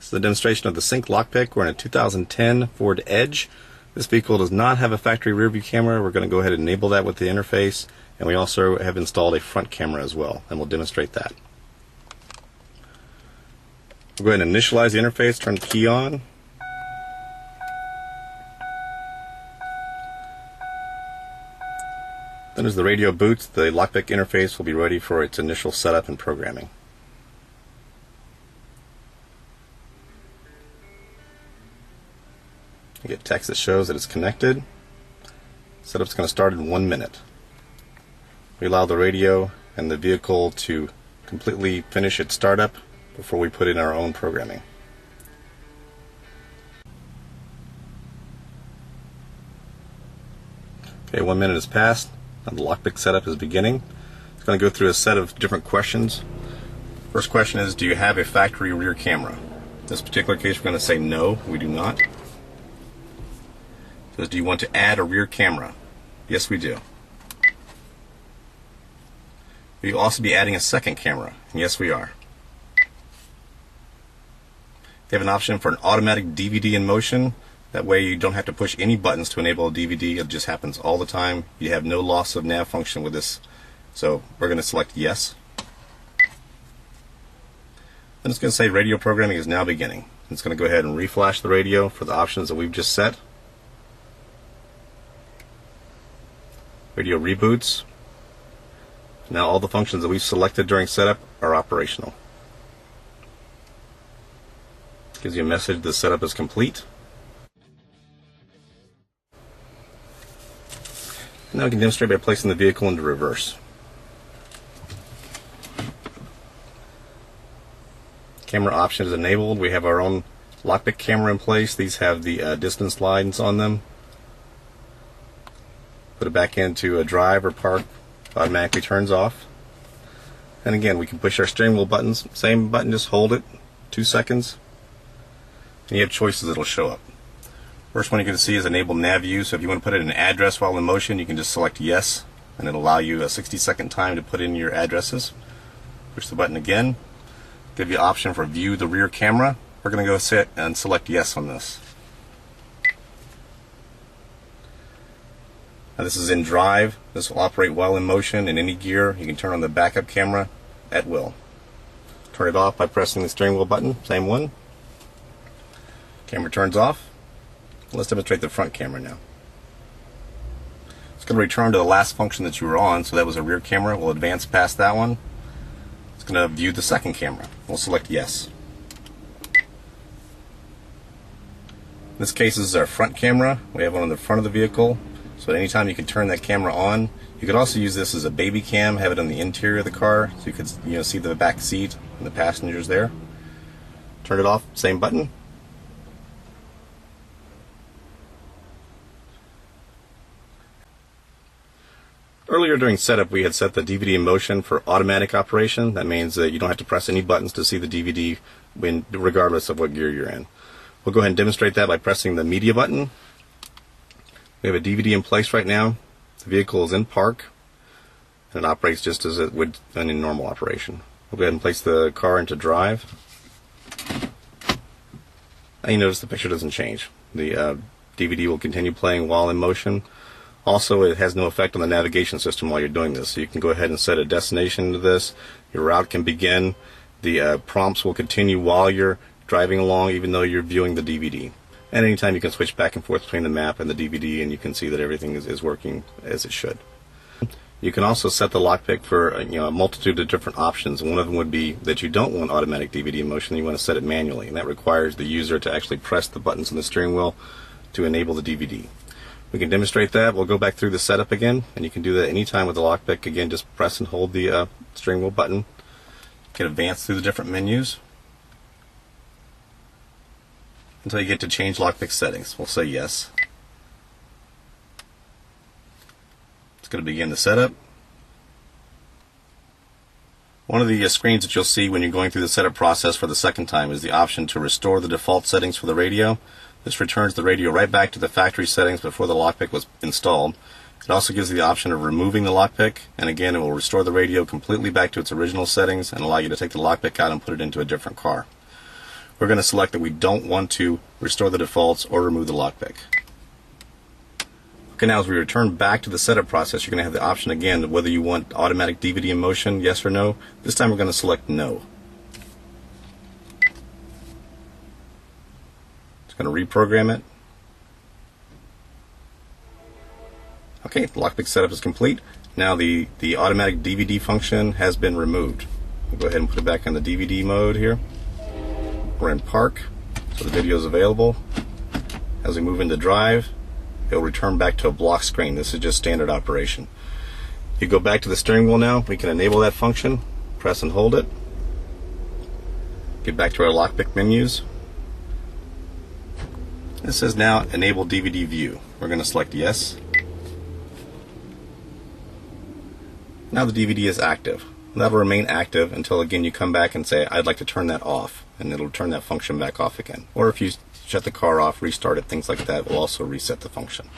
This is a demonstration of the Sync lockpick. We're in a 2010 Ford Edge. This vehicle does not have a factory rear view camera. We're going to go ahead and enable that with the interface, and we also have installed a front camera as well, and we'll demonstrate that. We'll go ahead and initialize the interface, turn the key on. Then as the radio boots, the lockpick interface will be ready for its initial setup and programming. You get text that shows that it's connected. Setup's going to start in 1 minute. We allow the radio and the vehicle to completely finish its startup before we put in our own programming. Okay, 1 minute has passed. Now the lockpick setup is beginning. It's going to go through a set of different questions. First question is, do you have a factory rear camera? In this particular case, we're going to say no, we do not. It says, do you want to add a rear camera? Yes, we do. Will you also be adding a second camera? And yes, we are. You have an option for an automatic DVD in motion. That way you don't have to push any buttons to enable a DVD. It just happens all the time. You have no loss of nav function with this. So we're going to select yes. Then it's going to say radio programming is now beginning. It's going to go ahead and reflash the radio for the options that we've just set. Radio reboots. Now all the functions that we've selected during setup are operational. Gives you a message the setup is complete. Now we can demonstrate by placing the vehicle into reverse. Camera option is enabled. We have our own lockpick camera in place. These have the distance lines on them. Put it back into a drive or park, automatically turns off. And again, we can push our steering wheel buttons. Same button, just hold it 2 seconds. And you have choices that'll show up. First one you can see is enable nav view. So if you want to put in an address while in motion, you can just select yes, and it'll allow you a 60-second time to put in your addresses. Push the button again. Give you an option for view the rear camera. We're going to go sit and select yes on this. Now this is in drive. This will operate while in motion in any gear. You can turn on the backup camera at will. Turn it off by pressing the steering wheel button, same one. Camera turns off. Let's demonstrate the front camera now. It's going to return to the last function that you were on, so that was a rear camera. We'll advance past that one. It's going to view the second camera. We'll select yes. In this case, this is our front camera. We have one on the front of the vehicle. So at any time you can turn that camera on. You could also use this as a baby cam, have it on the interior of the car, so you could see the back seat and the passengers there. Turn it off, same button. Earlier during setup, we had set the DVD in motion for automatic operation. That means that you don't have to press any buttons to see the DVD regardless of what gear you're in. We'll go ahead and demonstrate that by pressing the media button. We have a DVD in place right now. The vehicle is in park, and it operates just as it would in normal operation. We'll go ahead and place the car into drive. And you notice the picture doesn't change. The DVD will continue playing while in motion. Also, it has no effect on the navigation system while you're doing this. So you can go ahead and set a destination to this. Your route can begin. The prompts will continue while you're driving along, even though you're viewing the DVD. And anytime you can switch back and forth between the map and the DVD, and you can see that everything is working as it should. You can also set the lockpick for a multitude of different options. One of them would be that you don't want automatic DVD in motion. You want to set it manually, and that requires the user to actually press the buttons on the steering wheel to enable the DVD. We can demonstrate that. We'll go back through the setup again, and you can do that anytime with the lockpick. Again, just press and hold the steering wheel button. You can advance through the different menus until you get to change lockpick settings. We'll say yes. It's going to begin the setup. One of the screens that you'll see when you're going through the setup process for the second time is the option to restore the default settings for the radio. This returns the radio right back to the factory settings before the lockpick was installed. It also gives you the option of removing the lockpick, and again it will restore the radio completely back to its original settings and allow you to take the lockpick out and put it into a different car. we're going to select that we don't want to restore the defaults or remove the lockpick. Okay, now as we return back to the setup process, you're going to have the option again whether you want automatic DVD in motion, yes or no. This time we're going to select no. It's going to reprogram it. Okay, the lockpick setup is complete. Now the automatic DVD function has been removed. We'll go ahead and put it back in the DVD mode here. We're in park, so the video is available. As we move into drive, it'll return back to a block screen. This is just standard operation. If you go back to the steering wheel now, we can enable that function. Press and hold it. Get back to our lockpick menus. This says now enable DVD view. We're going to select yes. Now the DVD is active. That'll remain active until again you come back and say I'd like to turn that off, and it'll turn that function back off again. Or if you shut the car off, restart it, things like that will also reset the function.